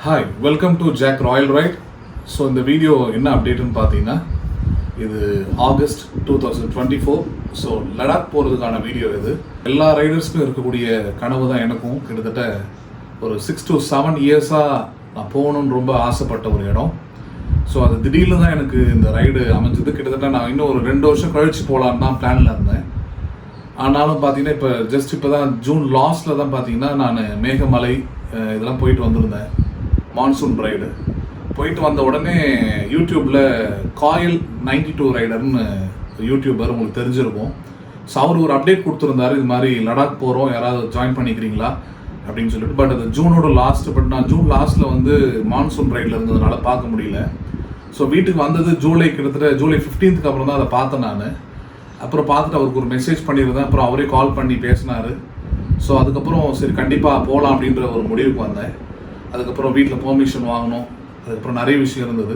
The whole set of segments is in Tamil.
Hi welcome to Jack Royal Ride. So இந்த வீடியோ என்ன அப்டேட்டுன்னு பார்த்தீங்கன்னா, இது ஆகஸ்ட் 2024. ஸோ லடாக் போகிறதுக்கான வீடியோ இது. எல்லா ரைடர்ஸ்க்கும் இருக்கக்கூடிய கனவு தான் எனக்கும். கிட்டத்தட்ட ஒரு 6 to 7 இயர்ஸாக நான் போகணுன்னு ரொம்ப ஆசைப்பட்ட ஒரு இடம். ஸோ அது திடீர்னு தான் எனக்கு இந்த ரைடு அமைஞ்சது. கிட்டத்தட்ட நான் இன்னும் ஒரு 2 வருஷம் கழித்து போகலான்னு தான் பிளானில் இருந்தேன். ஆனாலும் பார்த்தீங்கன்னா இப்போ தான் ஜூன் லாஸ்ட்டில் தான் பார்த்தீங்கன்னா நான் மேகமலை இதெல்லாம் போயிட்டு வந்திருந்தேன். மான்சூன் ரைடு போயிட்டு வந்த உடனே யூடியூப்பில் காயில் 92 ரைடர்னு யூடியூபர் உங்களுக்கு தெரிஞ்சிருக்கும். ஸோ அவர் ஒரு அப்டேட் கொடுத்துருந்தாரு, இது மாதிரி லடாக் போகிறோம், யாராவது ஜாயின் பண்ணிக்கிறீங்களா அப்படின்னு சொல்லிட்டு. பட் அது ஜூனோட லாஸ்ட்டு. பட் நான் ஜூன் லாஸ்ட்டில் வந்து மான்சூன் ரைடில் இருந்ததுனால பார்க்க முடியல. ஸோ வீட்டுக்கு வந்தது கிட்டத்தட்ட ஜூலை 15th அப்புறம் தான் அதை பார்த்தேன் நான். அப்புறம் பார்த்துட்டு அவருக்கு ஒரு மெசேஜ் பண்ணியிருந்தேன். அப்புறம் அவரே கால் பண்ணி பேசினார். ஸோ அதுக்கப்புறம் சரி கண்டிப்பாக போகலாம் அப்படின்ற ஒரு முடிவுக்கு வந்தேன். அதுக்கப்புறம் வீட்டில் பெர்மிஷன் வாங்கணும். அதுக்கப்புறம் நிறைய விஷயம் இருந்தது,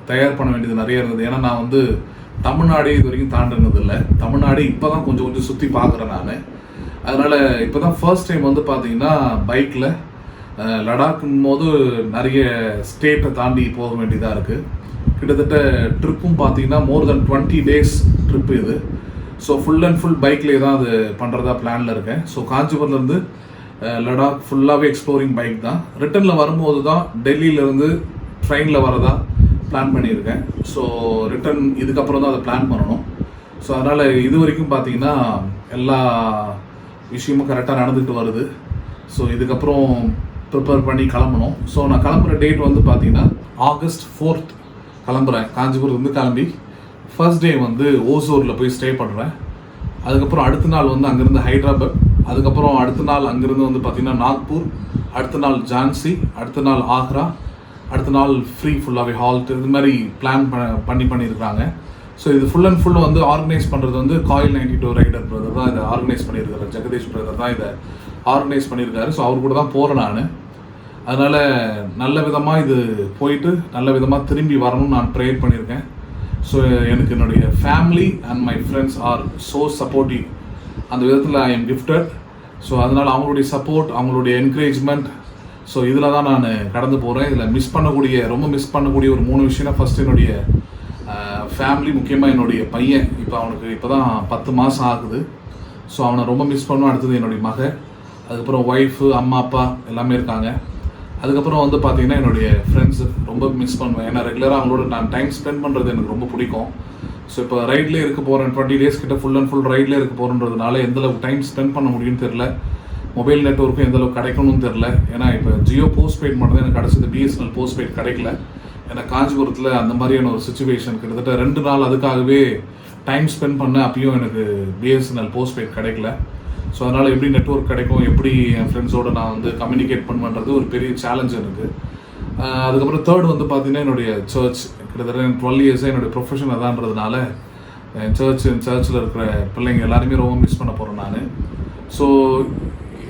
தயார் பண்ண வேண்டியது நிறைய இருந்தது. ஏன்னா நான் வந்து தமிழ்நாடே இது வரைக்கும் தாண்டினது இல்லை. தமிழ்நாடு இப்போ தான் கொஞ்சம் சுற்றி பார்க்குறேன் நான். அதனால் இப்போ தான் ஃபர்ஸ்ட் டைம் வந்து பார்த்தீங்கன்னா பைக்கில் லடாக்குன் போது நிறைய ஸ்டேட்டை தாண்டி போக வேண்டியதாக இருக்குது. கிட்டத்தட்ட ட்ரிப்பும் பார்த்தீங்கன்னா மோர் தென் 20 days ட்ரிப்பு இது. ஸோ ஃபுல் அண்ட் ஃபுல் பைக்லேயே தான் அது பண்ணுறதா பிளானில் இருக்கேன். ஸோ காஞ்சிபுரத்துலேருந்து லடாக் ஃபுல்லாகவே எக்ஸ்ப்ளோரிங் பைக் தான். ரிட்டனில் வரும்போது தான் டெல்லியிலேருந்து ட்ரெயினில் வரதா பிளான் பண்ணியிருக்கேன். ஸோ ரிட்டன் இதுக்கப்புறம் தான் அதை பிளான் பண்ணணும். ஸோ அதனால் இது வரைக்கும் பார்த்தீங்கன்னா எல்லா விஷயமும் கரெக்டாக நடந்துகிட்டு வருது. ஸோ இதுக்கப்புறம் ப்ரிப்பேர் பண்ணி கிளம்பணும். ஸோ நான் கிளம்புற டேட் வந்து பார்த்தீங்கன்னா ஆகஸ்ட் 4th கிளம்புறேன். காஞ்சிபுரத்துலேருந்து கிளம்பி ஃபர்ஸ்ட் டே வந்து ஓசூரில் போய் ஸ்டே பண்ணுறேன். அதுக்கப்புறம் அடுத்த நாள் வந்து அங்கேருந்து ஹைதராபாத், அதுக்கப்புறம் அடுத்த நாள் அங்கேருந்து வந்து பார்த்திங்கன்னா நாக்பூர், அடுத்த நாள் ஜான்சி, அடுத்த நாள் ஆக்ரா, அடுத்த நாள் ஃபுல்லாகவே ஹால்ட், இது மாதிரி பிளான் பண்ணியிருக்காங்க. ஸோ இது ஃபுல் அண்ட் ஃபுல் வந்து ஆர்கனைஸ் பண்ணுறது வந்து காயில் 92 ரைடர் பிரதர் தான் இதை ஆர்கனைஸ் பண்ணியிருக்காரு. ஜெகதீஷ் பிரதர் தான் இதை ஆர்கனைஸ் பண்ணியிருக்காரு. ஸோ அவர் கூட தான் போகிறேன் நான். அதனால் நல்ல விதமாக இது போயிட்டு நல்ல விதமாக திரும்பி வரணும்னு நான் ப்ரேயர் பண்ணியிருக்கேன். ஸோ எனக்கு என்னுடைய family and my friends are so supportive. அந்த விதத்தில் ஐ எம் கிஃப்டட். ஸோ அதனால் அவங்களுடைய சப்போர்ட், அவங்களுடைய என்கரேஜ்மெண்ட், ஸோ இதில் தான் நான் கடந்து போகிறேன். இதில் ரொம்ப மிஸ் பண்ணக்கூடிய ஒரு 3 விஷயம்னா, ஃபஸ்ட்டு என்னுடைய ஃபேமிலி, முக்கியமாக என்னுடைய பையன். அவனுக்கு இப்போ தான் 10 மாதம் ஆகுது. ஸோ அவனை ரொம்ப மிஸ் பண்ணுவேன். அடுத்தது என்னுடைய மகன், அதுக்கப்புறம் ஒய்ஃபு, அம்மா அப்பா எல்லாமே இருக்காங்க. அதுக்கப்புறம் வந்து பார்த்திங்கன்னா என்னுடைய ஃப்ரெண்ட்ஸு ரொம்ப மிஸ் பண்ணுவேன். ஏன்னா ரெகுலராக அவங்களோட நான் டைம் ஸ்பெண்ட் பண்ணுறது எனக்கு ரொம்ப பிடிக்கும். ஸோ இப்போ ரைட்லேயே இருக்க போகிறேன், 20 days கிட்ட ஃபுல் அண்ட் ஃபுல் ரைட்லேயே இருக்க போகிறன்றதுனால எந்தளவுக்கு டைம் ஸ்பெண்ட் பண்ண முடியும்னு தெரில. மொபைல் நெட்ஒர்க்கும் எந்தளவுக்கு கிடைக்கணும்னு தெரில. ஏன்னா இப்போ ஜியோ போஸ்ட்பெய்ட் மட்டும் தான் எனக்கு கிடச்சிது, பிஎஸ்என்எல் போஸ்ட்பெய்ட் கிடைக்கல. ஏன்னா காஞ்சிபுரத்தில் அந்த மாதிரியான ஒரு சுச்சுவேஷன். கிட்டத்தட்ட 2 நாள் அதுக்காகவே டைம் ஸ்பெண்ட் பண்ண, அப்பயும் எனக்கு பிஎஸ்என்எல் போஸ்ட்பெய்ட் கிடைக்கல. ஸோ அதனால் எப்படி நெட்ஒர்க் கிடைக்கும், எப்படி என் ஃப்ரெண்ட்ஸோடு நான் வந்து கம்யூனிகேட் பண்ணுறது ஒரு பெரிய சேலஞ்ச் எனக்கு. அதுக்கப்புறம் தேர்ட் வந்து பார்த்திங்கன்னா என்னுடைய சர்ச். கிட்டத்தட்ட 12 இயர்ஸாக என்னுடைய ப்ரொஃபஷன் அதான்றதுனால என் சர்ச்சில் இருக்கிற பிள்ளைங்க எல்லாருமே ரொம்ப மிஸ் பண்ண போகிறேன் நான். ஸோ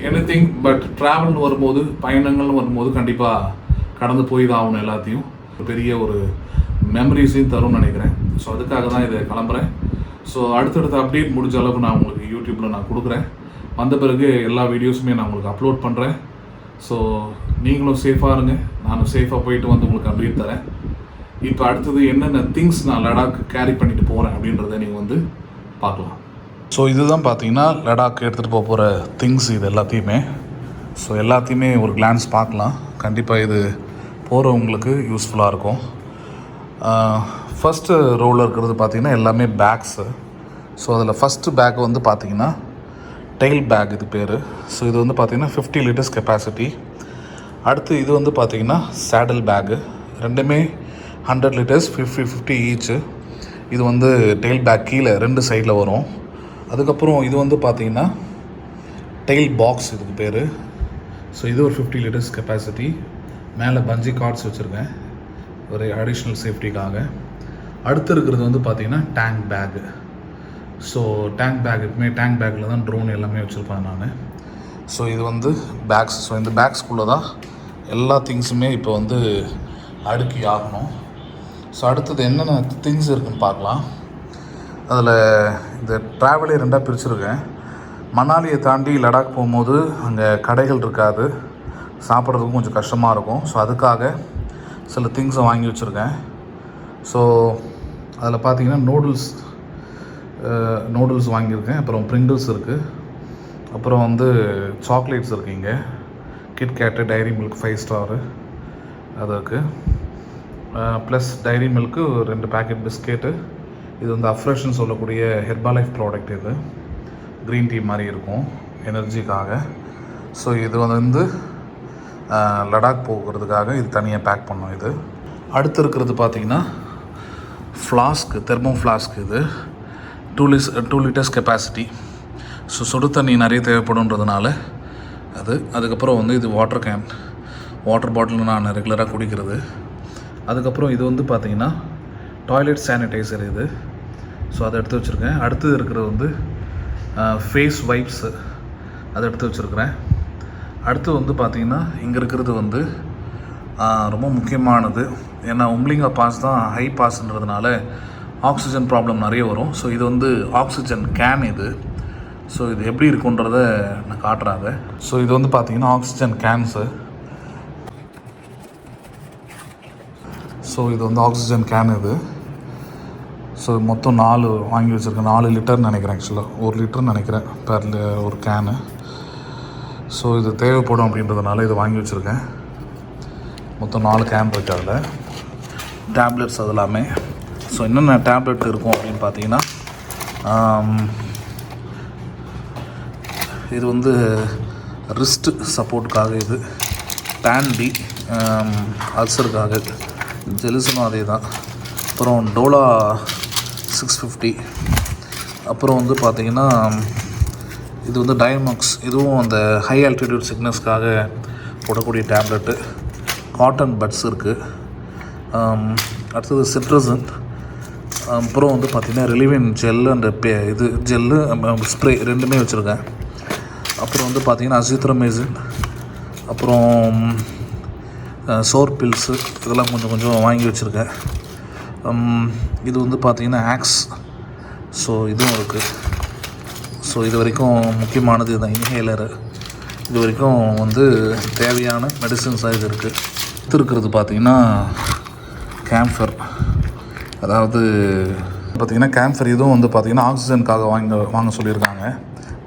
எனிதிங் பட் ட்ராவல்னு வரும்போது, பயணங்கள்னு வரும்போது கண்டிப்பாக கடந்து போய் தான் ஆகணும். எல்லாத்தையும் பெரிய ஒரு மெமரிஸையும் தரும்னு நினைக்கிறேன். ஸோ அதுக்காக தான் இதை கிளம்புறேன். ஸோ அடுத்தடுத்த அப்டேட் முடிஞ்ச அளவுக்கு நான் உங்களுக்கு யூடியூப்பில் நான் கொடுக்குறேன். வந்த பிறகு எல்லா வீடியோஸுமே நான் உங்களுக்கு அப்லோட் பண்ணுறேன். ஸோ நீங்களும் சேஃபாக இருங்க, நானும் சேஃபாக போயிட்டு வந்து உங்களுக்கு அப்டேட் தரேன். இப்போ அடுத்தது என்னென்ன திங்ஸ் நான் லடாக் கேரி பண்ணிட்டு போகிறேன் அப்படின்றத நீங்கள் வந்து பார்க்கலாம். ஸோ இதுதான் பார்த்தீங்கன்னா லடாக் எடுத்துகிட்டு போகிற திங்ஸ். இது எல்லாத்தையுமே எல்லாத்தையுமே ஒரு கிளான்ஸ் பார்க்கலாம். கண்டிப்பாக இது போகிறவங்களுக்கு யூஸ்ஃபுல்லாக இருக்கும். ஃபஸ்ட்டு ரோவில் இருக்கிறது பார்த்திங்கன்னா எல்லாமே பேக்ஸு. ஸோ அதில் ஃபஸ்ட்டு பேக் வந்து பார்த்திங்கன்னா டெயில் பேக், இது பேர். ஸோ இது வந்து பார்த்திங்கன்னா 50 liters கெப்பாசிட்டி. அடுத்து இது வந்து பார்த்திங்கன்னா சேடல் பேக்கு, ரெண்டுமே 100 liters, 50 ஈச்சு. இது வந்து டெயில் பேக் கீழே 2 சைடில் வரும். அதுக்கப்புறம் இது வந்து பார்த்திங்கன்னா டெயில் பாக்ஸ், இதுக்கு பேர். ஸோ இது ஒரு 50 liters கெப்பாசிட்டி. மேலே பஞ்சி கார்ட்ஸ் வச்சுருக்கேன் ஒரு அடிஷ்னல் சேஃப்டிக்காக. அடுத்து இருக்கிறது வந்து பார்த்திங்கன்னா டேங்க் பேக்கு. ஸோ டேங்க் பேக்கில் தான் ட்ரோன் எல்லாமே வச்சுருப்பேன் நான். ஸோ இது வந்து பேக்ஸ். ஸோ இந்த பேக்ஸ்குள்ளே தான் எல்லா திங்ஸுமே இப்போ வந்து அடுக்கி ஆகணும். ஸோ அடுத்தது என்னென்ன திங்ஸ் இருக்குதுன்னு பார்க்கலாம். அதில் இந்த ட்ராவலே 2ஆக பிரிச்சுருக்கேன். மணாலியை தாண்டி லடாக் போகும்போது அங்கே கடைகள் இருக்காது, சாப்பிட்றதுக்கும் கொஞ்சம் கஷ்டமாக இருக்கும். ஸோ அதுக்காக சில திங்ஸை வாங்கி வச்சுருக்கேன். ஸோ அதில் பார்த்தீங்கன்னா நூடுல்ஸ் வாங்கியிருக்கேன். அப்புறம் ப்ரிங்கிள்ஸ் இருக்குது. அப்புறம் வந்து சாக்லேட்ஸ் இருக்குது. இங்கே கிட்கேட்டு, டைரி மில்க் 5 ஸ்டாரு அது இருக்குது. Plus dairy milk 2 packet biscuit. இது வந்து அஃப்ரெஷ்ன்னு சொல்லக்கூடிய ஹெர்பாலைஃப் ப்ராடக்ட். இது க்ரீன் டீ மாதிரி இருக்கும் எனர்ஜிக்காக. ஸோ இது வந்து லடாக் போகிறதுக்காக இது தனியாக பேக் பண்ணோம். இது அடுத்து இருக்கிறது பார்த்திங்கன்னா ஃப்ளாஸ்க்கு, தெர்மோ ஃப்ளாஸ்க்கு. இது 2 லிட்டர்ஸ் கெப்பாசிட்டி. ஸோ சுடு தண்ணி நிறைய தேவைப்படுன்றதுனால அதுக்கப்புறம் வந்து இது வாட்டர் பாட்டில் நான் ரெகுலராக குடிக்கிறது. அதுக்கப்புறம் இது வந்து பார்த்திங்கன்னா டாய்லெட் சானிடைசர் இது. ஸோ அதை எடுத்து வச்சுருக்கேன். அடுத்தது இருக்கிறது வந்து ஃபேஸ் வைப்ஸு, அதை எடுத்து வச்சுருக்கிறேன். அடுத்து வந்து பார்த்திங்கன்னா இங்கே இருக்கிறது வந்து ரொம்ப முக்கியமானது. ஏன்னா உம்லிங்கா பாஸ் தான் ஹை பாஸ்ன்றதுனால ஆக்சிஜன் ப்ராப்ளம் நிறைய வரும். ஸோ இது வந்து ஆக்சிஜன் கேன் இது. ஸோ இது எப்படி இருக்குன்றத நான் காட்டுறாங்க. ஸோ இது வந்து பார்த்திங்கன்னா ஆக்சிஜன் கேன்ஸு. ஸோ இது வந்து ஆக்சிஜன் கேன் இது. ஸோ மொத்தம் 4 வாங்கி வச்சுருக்கேன். 4 லிட்டர்னு நினைக்கிறேன். ஆக்சுவலாக 1 லிட்டர்னு நினைக்கிறேன் பெர் ஒரு கேனு. ஸோ இது தேவைப்படும் அப்படின்றதுனால இது வாங்கி வச்சுருக்கேன். மொத்தம் 4 கேன் இருக்குது. அதில் டேப்லெட்ஸ் அது எல்லாமே. ஸோ என்னென்ன டேப்லெட் இருக்கும் அப்படின்னு பார்த்தீங்கன்னா இது வந்து ரிஸ்ட்டு சப்போர்ட்டுக்காக, இது டான்டி அல்சருக்காக, ஜெலுசனும் அதே தான். அப்புறம் டோலா 650. அப்புறம் வந்து பார்த்திங்கன்னா இது வந்து டயமாக்ஸ், இதுவும் அந்த ஹை ஆல்டிடியூட் சிக்னஸ்க்காக போடக்கூடிய டேப்லெட்டு. காட்டன் பட்ஸ் இருக்குது. அடுத்தது சிட்ரசன். அப்புறம் வந்து பார்த்திங்கன்னா ரிலிவின் ஜெல்லு அண்ட் இது ஜெல்லு ஸ்ப்ரே 2மே வச்சுருக்கேன். அப்புறம் வந்து பார்த்திங்கன்னா அசித்ரோமைசின், அப்புறம் சோர் பில்ஸு, இதெல்லாம் கொஞ்சம் வாங்கி வச்சுருக்கேன். இது வந்து பார்த்திங்கன்னா ஆக்ஸ். ஸோ இதுவும் இருக்குது. ஸோ இது வரைக்கும் முக்கியமானது இதுதான், இன்ஹேலரு. இது வரைக்கும் வந்து தேவையான மெடிசன்ஸாக இது இருக்குது. இது இருக்கிறது பார்த்திங்கன்னா கேம்ஃபர். அதாவது பார்த்திங்கன்னா கேம்ஃபர் இதுவும் வந்து பார்த்திங்கன்னா ஆக்சிஜனுக்காக வாங்க சொல்லியிருக்காங்க.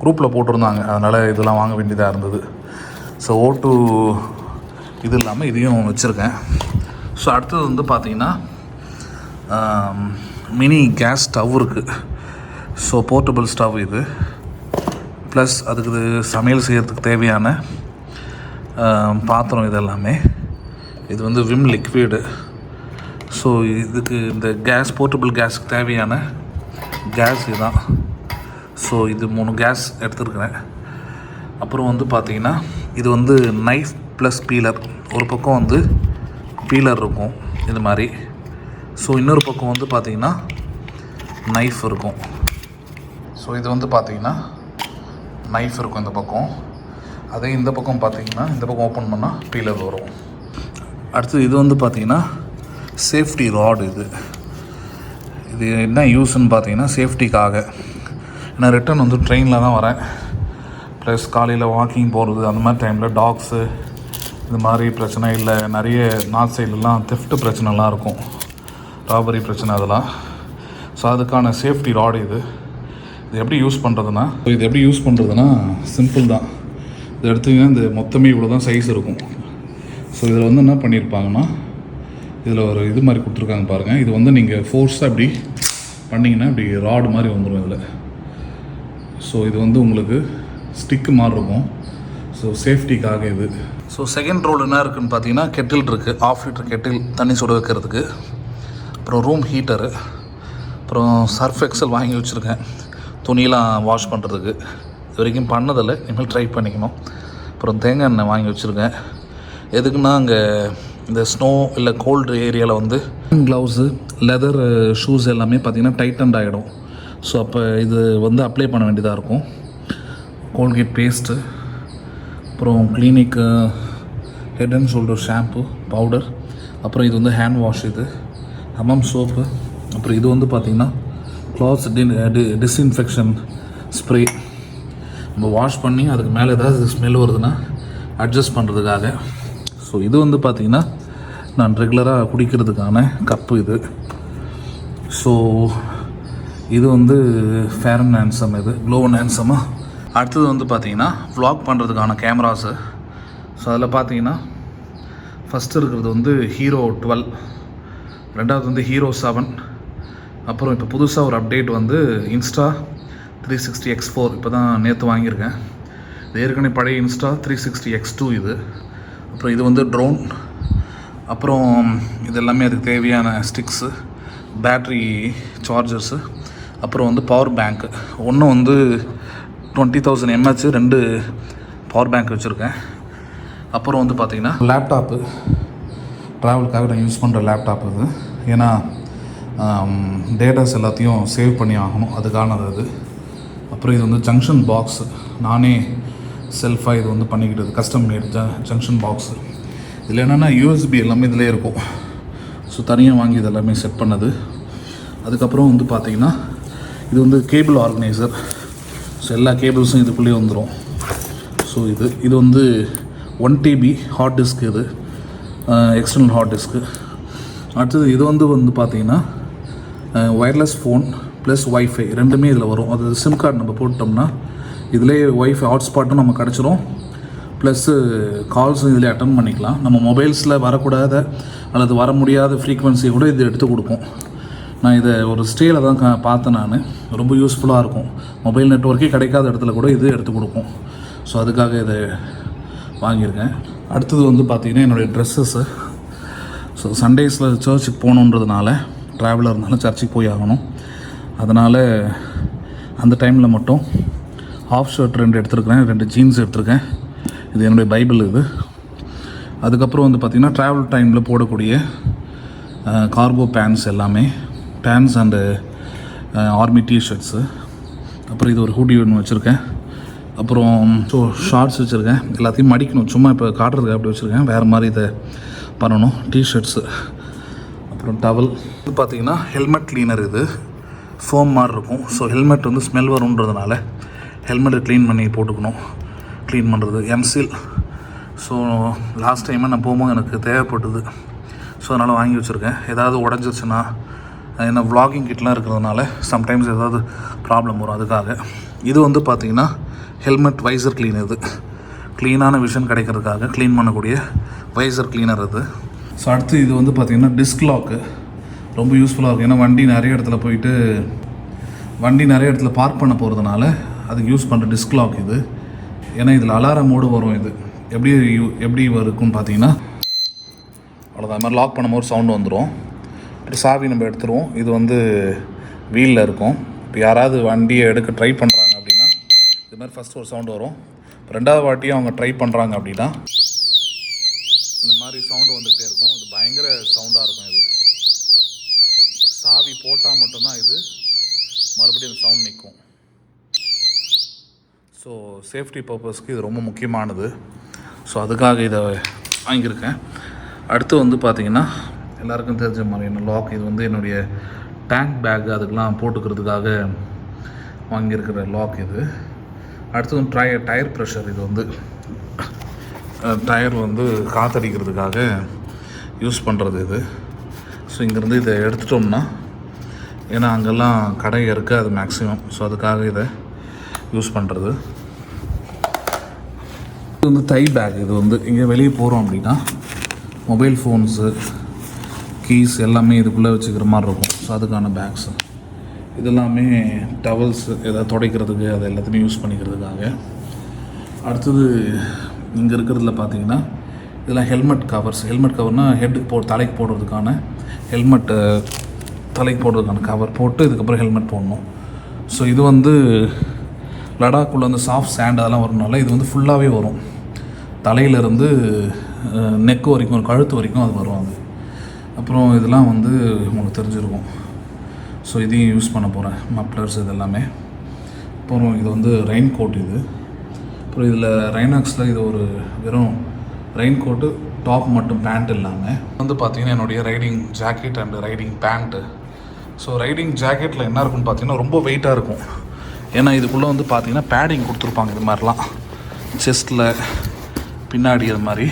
குரூப்பில் போட்டிருந்தாங்க, அதனால் இதெல்லாம் வாங்க வேண்டியதாக இருந்தது. ஸோ O2 இது இல்லாமல் இதையும் வச்சுருக்கேன். ஸோ அடுத்தது வந்து பார்த்திங்கன்னா மினி கேஸ் ஸ்டவ் இருக்குது. ஸோ போர்ட்டபிள் ஸ்டவ் இது. ப்ளஸ் அதுக்கு இது சமையல் செய்கிறதுக்கு தேவையான பாத்திரம் இது எல்லாமே. இது வந்து விம் லிக்விடு. ஸோ இதுக்கு இந்த கேஸ், போர்ட்டபிள் கேஸுக்கு தேவையான கேஸ் இதுதான். ஸோ இது 3 கேஸ் எடுத்துருக்கிறேன். அப்புறம் வந்து பார்த்திங்கன்னா இது வந்து நைஃப் ப்ளஸ் பீலர். ஒரு பக்கம் வந்து பீலர் இருக்கும் இது மாதிரி. ஸோ இன்னொரு பக்கம் வந்து பார்த்திங்கன்னா நைஃப் இருக்கும். ஸோ இது வந்து பார்த்திங்கன்னா நைஃப் இருக்கும் இந்த பக்கம். அதே இந்த பக்கம் பார்த்திங்கன்னா இந்த பக்கம் ஓப்பன் பண்ணால் பீலர் வரும். அடுத்து இது வந்து பார்த்திங்கன்னா சேஃப்டி ராட். இது என்ன யூஸ்ன்னு பார்த்தீங்கன்னா சேஃப்டிக்காக. நான் ரிட்டன் வந்து ட்ரெயினில் தான் வரேன். ப்ளஸ் காலையில் வாக்கிங் போகிறது அந்த மாதிரி டைமில் டாக்ஸு இந்த மாதிரி பிரச்சனை இல்லை. நிறைய நார்த் சைட்லலாம் தெஃப்ட் பிரச்சனைலாம் இருக்கும், ராபரி பிரச்சனை அதெல்லாம். ஸோ அதுக்கான சேஃப்டி ராடு இது எப்படி யூஸ் பண்ணுறதுன்னா சிம்பிள் தான். இது எடுத்திங்கன்னா இந்த மொத்தமே இவ்வளோ தான் சைஸ் இருக்கும். ஸோ இதில் வந்து என்ன பண்ணியிருப்பாங்கன்னா இதில் ஒரு இது மாதிரி கொடுத்துருக்காங்க பாருங்கள். இது வந்து நீங்கள் ஃபோர்ஸாக இப்படி பண்ணிங்கன்னா இப்படி ராடு மாதிரி வந்துடும் இதில். ஸோ இது வந்து உங்களுக்கு ஸ்டிக்கு மாதிரி இருக்கும். ஸோ சேஃப்டிக்காக இது. ஸோ செகண்ட் ரோல் என்ன இருக்குதுன்னு பார்த்தீங்கன்னா கெட்டில் இருக்குது. 1/2 லிட்டர் கெட்டில் தண்ணி சுட வைக்கிறதுக்கு. அப்புறம் ரூம் ஹீட்டரு. அப்புறம் சர்ஃப் எக்ஸல் வாங்கி வச்சுருக்கேன் துணியெல்லாம் வாஷ் பண்ணுறதுக்கு. இது வரைக்கும் பண்ணதில்லை, இனிமேல் ட்ரை பண்ணிக்கணும். அப்புறம் தேங்காய் எண்ணெய் வாங்கி வச்சுருக்கேன். எதுக்குன்னா அங்கே இந்த ஸ்னோ இல்லை கோல்டு ஏரியாவில் வந்து க்ளவுஸு, லெதர் ஷூஸ் எல்லாமே பார்த்திங்கன்னா டைட்டன்ட் ஆகிடும். ஸோ அப்போ இது வந்து அப்ளை பண்ண வேண்டியதாக இருக்கும். கோல்கேட் பேஸ்ட்டு, அப்புறம் clinic head and shoulder shampoo powder, அப்புறம் இது வந்து ஹேண்ட் வாஷ், இது ஹமம் சோப்பு, அப்புறம் இது வந்து பார்த்திங்கன்னா க்ளாத்ஸ் டிஸ்இன்ஃபெக்ஷன் ஸ்ப்ரே. நம்ம வாஷ் பண்ணி அதுக்கு மேலே ஏதாவது ஸ்மெல் வருதுன்னா அட்ஜஸ்ட் பண்ணுறதுக்காக. ஸோ இது வந்து பார்த்திங்கன்னா நான் ரெகுலராக குடிக்கிறதுக்கான கப்பு இது. ஸோ இது வந்து ஃபேர் அண்ட் ஹேண்ட்ஸம், இது க்ளோ அண்ட் ஹேண்ட்ஸமாக. அடுத்தது வந்து பார்த்திங்கன்னா vlog பண்ணுறதுக்கான கேமராஸு. ஸோ அதில் பார்த்தீங்கன்னா ஃபஸ்ட்டு இருக்கிறது வந்து ஹீரோ 12, ரெண்டாவது வந்து ஹீரோ 7, அப்புறம் இப்போ புதுசாக ஒரு அப்டேட் வந்து இன்ஸ்டா 360 X4 இப்போ தான் நேற்று வாங்கியிருக்கேன். இது ஏற்கனவே பழைய இன்ஸ்டா 360 X2 இது. அப்புறம் இது வந்து ட்ரோன், அப்புறம் இது எல்லாமே அதுக்கு தேவையான ஸ்டிக்ஸு, பேட்ரி சார்ஜர்ஸு, அப்புறம் வந்து பவர் பேங்க்கு. ஒன்று வந்து 20,000 mAh 2 பவர் பேங்க் வச்சுருக்கேன். அப்புறம் வந்து பார்த்திங்கன்னா லேப்டாப்பு, ட்ராவலுக்காக நான் யூஸ் பண்ணுற லேப்டாப் இது. ஏன்னா டேட்டாஸ் எல்லாத்தையும் சேவ் பண்ணி ஆகணும், அதுக்கானது அது. அப்புறம் இது வந்து ஜங்ஷன் பாக்ஸு, நானே செல்ஃபாக இது வந்து பண்ணிக்கிட்டது, கஸ்டம் மேட் ஜங்ஷன் பாக்ஸு. இதில் என்னென்னா USB எல்லாமே இதிலே இருக்கும். ஸோ தனியாக வாங்கி இது எல்லாமே செட் பண்ணது. அதுக்கப்புறம் வந்து பார்த்திங்கன்னா இது வந்து கேபிள் ஆர்கனைசர். ஸோ எல்லா கேபிள்ஸும் இதுக்குள்ளேயே வந்துடும். ஸோ இது வந்து 1 TB ஹார்ட் டிஸ்க், இது எக்ஸ்டர்னல் ஹார்ட் டிஸ்க்கு. அடுத்தது இது வந்து பார்த்திங்கன்னா ஒயர்லெஸ் ஃபோன் ப்ளஸ் ஒய்ஃபை ரெண்டுமே இதில் வரும். அது சிம் கார்டு நம்ம போட்டோம்னா இதிலே ஒய்ஃபை ஹாட்ஸ்பாட்டும் நம்ம கிடச்சிரும், ப்ளஸ்ஸு கால்ஸும் இதில் அட்டன் பண்ணிக்கலாம். நம்ம மொபைல்ஸில் வரக்கூடாத அல்லது வர முடியாத ஃப்ரீக்வன்சியை கூட இது எடுத்து கொடுக்கும். நான் இதை ஒரு ஸ்டேயில் தான் பார்த்தேன், நான் ரொம்ப யூஸ்ஃபுல்லாக இருக்கும். மொபைல் நெட்ஒர்க்கே கிடைக்காத இடத்துல கூட இது எடுத்து கொடுக்கும். ஸோ அதுக்காக இதை வாங்கியிருக்கேன். அடுத்தது வந்து பார்த்திங்கன்னா என்னுடைய ட்ரெஸ்ஸஸ்ஸு. ஸோ சண்டேஸில் சர்ச்சுக்கு போகணுன்றதுனால, ட்ராவலாக இருந்தாலும் சர்ச்சுக்கு போய் ஆகணும், அதனால் அந்த டைமில் மட்டும் ஹாஃப் ஷர்ட் 2 எடுத்துருக்கிறேன், 2 ஜீன்ஸ் எடுத்துருக்கேன். இது என்னுடைய பைபிள் இது. அதுக்கப்புறம் வந்து பார்த்திங்கன்னா ட்ராவல் டைமில் போடக்கூடிய கார்கோ பேண்ட்ஸ் எல்லாமே, பேண்ட்ஸ் அண்டு ஆர்மி டிஷர்ட்ஸு. அப்புறம் இது ஒரு ஹூடி ஒன்று வச்சுருக்கேன். அப்புறம் ஸோ ஷார்ட்ஸ் வச்சுருக்கேன். எல்லாத்தையும் மடிக்கணும், சும்மா இப்போ காட்டுறதுக்கு அப்படி வச்சுருக்கேன், வேறு மாதிரி இதை பண்ணணும். டிஷர்ட்ஸு, அப்புறம் டவல். இது பார்த்திங்கன்னா ஹெல்மெட் க்ளீனர், இது ஃபோம் மாதிரி இருக்கும். ஸோ ஹெல்மெட் வந்து ஸ்மெல் வரும்ன்றதுனால ஹெல்மெட்டை க்ளீன் பண்ணி போட்டுக்கணும். க்ளீன் பண்ணுறது எம்சில். ஸோ லாஸ்ட் டைமாக நான் போகும்போது எனக்கு தேவைப்பட்டது, ஸோ அதனால் வாங்கி வச்சுருக்கேன். ஏதாவது உடஞ்சிருச்சுன்னா, ஏன்னா vlogging கிட்லாம் இருக்கிறதுனால சம்டைம்ஸ் ஏதாவது ப்ராப்ளம் வரும், அதுக்காக. இது வந்து பார்த்திங்கன்னா ஹெல்மெட் வைசர் க்ளீனர், இது க்ளீனான விஷன் கிடைக்கிறதுக்காக க்ளீன் பண்ணக்கூடிய வைசர் க்ளீனர் இது. ஸோ அடுத்து இது வந்து பார்த்திங்கன்னா டிஸ்க் லாக்கு, ரொம்ப யூஸ்ஃபுல்லாக இருக்கும். ஏன்னா வண்டி நிறைய இடத்துல பார்க் பண்ண போகிறதுனால அதுக்கு யூஸ் பண்ணுற டிஸ்க் லாக் இது. ஏன்னா இதில் அலாரம் மோடு வரும். இது எப்படி இருக்குன்னு பார்த்தீங்கன்னா அவ்வளோதான், அது மாதிரி லாக் பண்ணும்போது சவுண்டு வந்துடும். அப்புறம் சாவி நம்ம எடுத்துருவோம். இது வந்து வீலில் இருக்கும். இப்போ யாராவது வண்டியை எடுக்க ட்ரை பண்ணுறாங்க அப்படின்னா இது மாதிரி ஃபஸ்ட்டு ஒரு சவுண்டு வரும். இப்போ 2வது வாட்டியும் அவங்க ட்ரை பண்ணுறாங்க அப்படின்னா இந்த மாதிரி சவுண்டு வந்துக்கிட்டே இருக்கும். இது பயங்கர சவுண்டாக இருக்கும். இது சாவி போட்டால் மட்டும்தான் இது மறுபடியும் அந்த சவுண்ட் நிற்கும். ஸோ சேஃப்டி பர்பஸ்க்கு இது ரொம்ப முக்கியமானது. ஸோ அதுக்காக இதை வாங்கியிருக்கேன். அடுத்து வந்து பார்த்திங்கன்னா எல்லாருக்கும் தெரிஞ்ச மாதிரியான லாக். இது வந்து என்னுடைய டேங்க் பேக் அதுக்கெலாம் போட்டுக்கிறதுக்காக வாங்கியிருக்கிற லாக் இது. அடுத்து வந்து டயர் ப்ரெஷர். இது வந்து டயர் வந்து காற்றடிக்கிறதுக்காக யூஸ் பண்ணுறது இது. ஸோ இங்கேருந்து இதை எடுத்துட்டோம்னா, ஏன்னா அங்கெல்லாம் கடை இருக்காது மேக்ஸிமம், ஸோ அதுக்காக இதை யூஸ் பண்ணுறது. இது வந்து தை பேக். இது வந்து இங்கே வெளியே போகிறோம் அப்படின்னா மொபைல் ஃபோன்ஸு, கீஸ் எல்லாமே இதுக்குள்ளே வச்சுக்கிற மாதிரி இருக்கும். ஸோ அதுக்கான பேக்ஸு. இதெல்லாமே டவல்ஸு ஏதாவது துடைக்கிறதுக்கு, அது எல்லாத்தையுமே யூஸ் பண்ணிக்கிறதுக்காக. அடுத்தது இங்கே இருக்கிறதுல பார்த்தீங்கன்னா இதெல்லாம் ஹெல்மெட் கவர்ஸ். ஹெல்மெட் கவர்னால் தலைக்கு போடுறதுக்கான ஹெல்மெட்டு, தலைக்கு போடுறதுக்கான கவர் போட்டு இதுக்கப்புறம் ஹெல்மெட் போடணும். ஸோ இது வந்து லடாக்குள்ளே வந்து சாஃப்ட் சேண்ட் அதெல்லாம் வரனால இது வந்து ஃபுல்லாகவே வரும். தலையிலேருந்து நெக்கு வரைக்கும், கழுத்து வரைக்கும் அது வரும். அது அப்புறம் இதெல்லாம் வந்து உங்களுக்கு தெரிஞ்சிருக்கும். ஸோ இதையும் யூஸ் பண்ண போகிறேன், மப்ளர்ஸ் இது எல்லாமே. அப்புறம் இது வந்து ரெயின் கோட். இது அப்புறம் இதில் ரைனாக்ஸில் இது ஒரு வெறும் ரெயின் கோட்டு, டாப் மட்டும், பேண்ட் இல்லாமல். வந்து பார்த்திங்கன்னா என்னுடைய riding jacket and riding pant. So riding ஜாக்கெட்டில் என்ன இருக்குன்னு பார்த்தீங்கன்னா ரொம்ப வெயிட்டாக இருக்கும். ஏன்னா இதுக்குள்ளே வந்து பார்த்திங்கன்னா பேடிங் கொடுத்துருப்பாங்க. இது மாதிரிலாம் செஸ்ட்டில் பின்னாடி அது மாதிரி.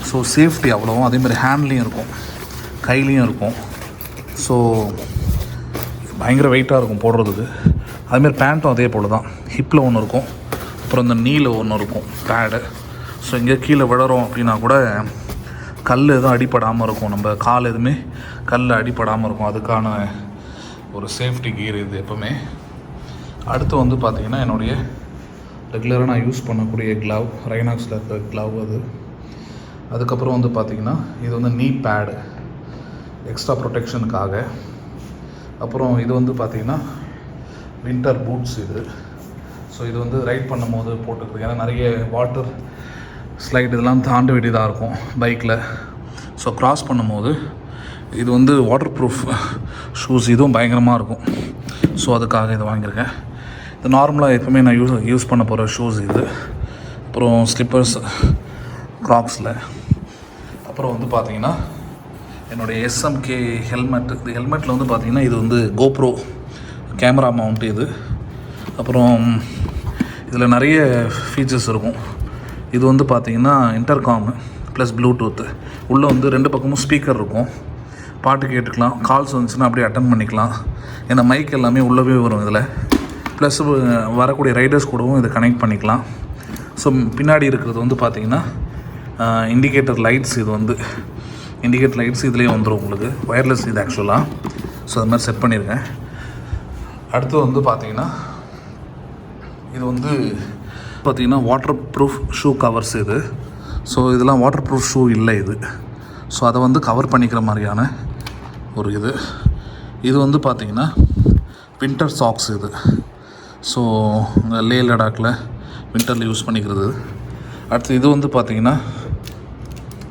ஸோ சேஃப்டி அவ்வளோவும். அதேமாதிரி ஹேண்ட்லேயும் இருக்கும், கையிலையும் இருக்கும். ஸோ பயங்கர வெயிட்டாக இருக்கும் போடுறதுக்கு. அதுமாரி பேண்ட்டும் அதே போல் தான். ஹிப்பில் ஒன்று இருக்கும், அப்புறம் இந்த நீல ஒன்று இருக்கும் பேடு. ஸோ எங்கேயோ கீழே விழறோம் அப்படின்னா கூட கல் எதுவும் அடிப்படாமல் இருக்கும், நம்ம கால் எதுவுமே கல் அடிப்படாமல் இருக்கும். அதுக்கான ஒரு சேஃப்டி கியர் இது எப்போவுமே. அடுத்து வந்து பார்த்திங்கன்னா என்னுடைய ரெகுலராக நான் யூஸ் பண்ணக்கூடிய க்ளவ், ரைனாக்ஸில் இருக்கிற க்ளவ் அது. அதுக்கப்புறம் வந்து பார்த்திங்கன்னா இது வந்து நீ பேடு, எக்ஸ்ட்ரா ப்ரொடெக்ஷனுக்காக. அப்புறம் இது வந்து பார்த்திங்கன்னா வின்டர் பூட்ஸ் இது. ஸோ இது வந்து ரைட் பண்ணும் போது போட்டுக்கிறது, ஏன்னா நிறைய வாட்டர் ஸ்லைட் இதெல்லாம் தாண்ட வேண்டியதாக இருக்கும் பைக்கில். ஸோ க்ராஸ் பண்ணும்போது இது வந்து வாட்டர் ப்ரூஃப் ஷூஸ், இதுவும் பயங்கரமாக இருக்கும். ஸோ அதுக்காக இதை வாங்கியிருக்கேன். இது நார்மலாக எப்பவுமே நான் யூஸ் பண்ண போகிற ஷூஸ் இது. அப்புறம் ஸ்லிப்பர்ஸ் க்ராக்ஸில். அப்புறம் வந்து பார்த்திங்கன்னா என்னுடைய SMK ஹெல்மெட். இந்த ஹெல்மெட்டில் வந்து பார்த்திங்கன்னா இது வந்து GoPro கேமரா மவுண்ட் இது. அப்புறம் இதில் நிறைய ஃபீச்சர்ஸ் இருக்கும். இது வந்து பார்த்திங்கன்னா இன்டர்காம் ப்ளஸ் ப்ளூடூத்து. உள்ளே வந்து 2 பக்கமும் ஸ்பீக்கர் இருக்கும், பாட்டு கேட்டுக்கலாம். கால்ஸ் வந்துச்சுன்னா அப்படியே அட்டன் பண்ணிக்கலாம். ஏன்னா மைக் எல்லாமே உள்ளவே வரும் இதில். ப்ளஸ் வரக்கூடிய ரைடர்ஸ் கூடவும் இதை கனெக்ட் பண்ணிக்கலாம். ஸோ பின்னாடி இருக்கிறது வந்து பார்த்திங்கன்னா இண்டிகேட்டர் லைட்ஸ். இது வந்து இண்டிகேட்டர் லைட்ஸ் இதுலேயே வந்துடும் உங்களுக்கு. ஒயர்லெஸ் இது ஆக்சுவலாக. ஸோ அது மாதிரி செட் பண்ணியிருக்கேன். அடுத்து வந்து பார்த்திங்கன்னா இது வந்து பார்த்திங்கன்னா வாட்டர் ப்ரூஃப் ஷூ கவர்ஸ் இது. ஸோ இதெல்லாம் வாட்டர் ப்ரூஃப் ஷூ இல்லை இது. ஸோ அதை வந்து கவர் பண்ணிக்கிற மாதிரியான ஒரு இது. இது வந்து பார்த்திங்கன்னா வின்டர் சாக்ஸ் இது. ஸோ லே லடாக்கில் வின்டரில் யூஸ் பண்ணிக்கிறது. அடுத்து இது வந்து பார்த்திங்கன்னா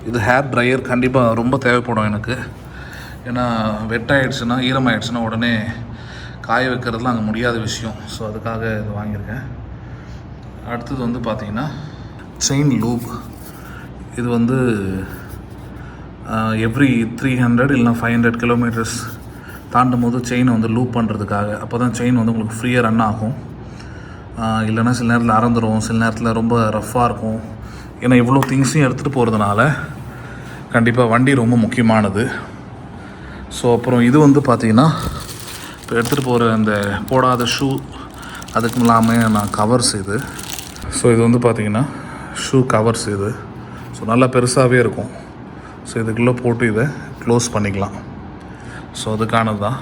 இது ஹேர் ட்ரையர். கண்டிப்பாக ரொம்ப தேவைப்படும் எனக்கு. ஏன்னா வெட்டாயிடுச்சுன்னா, ஈரமாயிடுச்சுன்னா உடனே காய வைக்கிறதுலாம் அங்கே முடியாத விஷயம். ஸோ அதுக்காக இது வாங்கியிருக்கேன். அடுத்தது வந்து பார்த்திங்கன்னா செயின் லூப். இது வந்து எவ்ரி 300 இல்லைனா 500 கிலோமீட்டர்ஸ் தாண்டும் போது செயினை வந்து லூப் பண்ணுறதுக்காக. அப்போ தான் செயின் வந்து உங்களுக்கு ஃப்ரீயாக ரன் ஆகும். இல்லைன்னா சில நேரத்தில் அறந்துடும், சில நேரத்தில் ரொம்ப ரஃப்பாக இருக்கும். ஏன்னா இவ்வளோ திங்ஸையும் எடுத்துகிட்டு போகிறதுனால கண்டிப்பாக வண்டி ரொம்ப முக்கியமானது. ஸோ அப்புறம் இது வந்து பார்த்திங்கன்னா இப்போ எடுத்துகிட்டு போகிற அந்த போடாத ஷூ, அதுக்கும் இல்லாமல் நான் கவர்ஸ் இது. ஸோ இது வந்து பார்த்திங்கன்னா ஷூ கவர்ஸ் இது. ஸோ நல்லா பெருசாகவே இருக்கும். ஸோ இதுக்குள்ளே போட்டு இதை க்ளோஸ் பண்ணிக்கலாம். ஸோ அதுக்கானது தான்.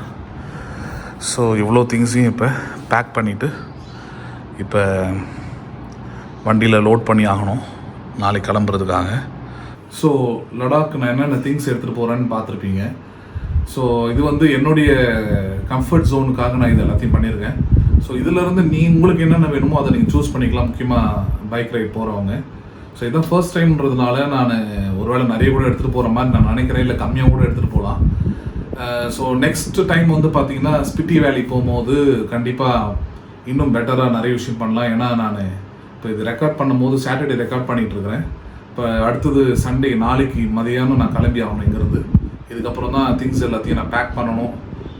ஸோ இவ்வளோ திங்ஸையும் இப்போ பேக் பண்ணிவிட்டு இப்போ வண்டியில் லோட் பண்ணி ஆகணும் நாளைக்கு கிளம்புறதுக்காக. ஸோ லடாக் நான் என்னென்ன திங்ஸ் எடுத்துகிட்டு போகிறேன்னு பார்த்துருப்பீங்க. ஸோ இது வந்து என்னுடைய கம்ஃபர்ட் ஜோனுக்காக நான் இது எல்லாத்தையும் பண்ணியிருக்கேன். ஸோ இதிலேருந்து உங்களுக்கு என்னென்ன வேணுமோ அதை நீங்கள் சூஸ் பண்ணிக்கலாம், முக்கியமாக பைக் ரைட் போகிறவங்க. ஸோ இதான் ஃபர்ஸ்ட் டைம்ன்றதுனால நான் ஒருவேளை நிறைய கூட எடுத்துகிட்டு போகிற மாதிரி நான் நினைக்கிறேன், இல்லை கம்மியாக கூட எடுத்துகிட்டு போகலாம். ஸோ நெக்ஸ்ட் டைம் வந்து பார்த்திங்கன்னா ஸ்பிட்டி வேலி போகும்போது கண்டிப்பாக இன்னும் பெட்டராக நிறைய விஷயம் பண்ணலாம். ஏன்னா நான் இப்போ இது ரெக்கார்ட் பண்ணும்போது சாட்டர்டே ரெக்கார்ட் பண்ணிகிட்ருக்கிறேன். இப்போ அடுத்தது சண்டே, நாளைக்கு மதியானம் நான் கிளம்பி ஆகணும் இங்கேருந்து. இதுக்கப்புறம் தான் திங்ஸ் எல்லாத்தையும் நான் பேக் பண்ணணும்,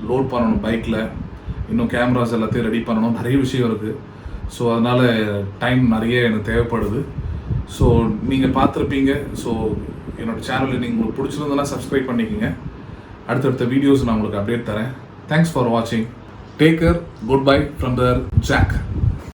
லோட் பண்ணணும் பைக்கில். இன்னும் கேமராஸ் எல்லாத்தையும் ரெடி பண்ணணும், நிறைய விஷயம் இருக்குது. ஸோ அதனால் டைம் நிறைய எனக்கு தேவைப்படுது. ஸோ நீங்கள் பார்த்துருப்பீங்க. ஸோ என்னோடய சேனலில் நீங்கள் உங்களுக்கு பிடிச்சிருந்ததுன்னா சப்ஸ்கிரைப் பண்ணிக்கோங்க. அடுத்தடுத்த வீடியோஸ் நான் உங்களுக்கு அப்டேட் தரேன். தேங்க்ஸ் ஃபார் வாட்சிங். Take care. Good bye from the jack.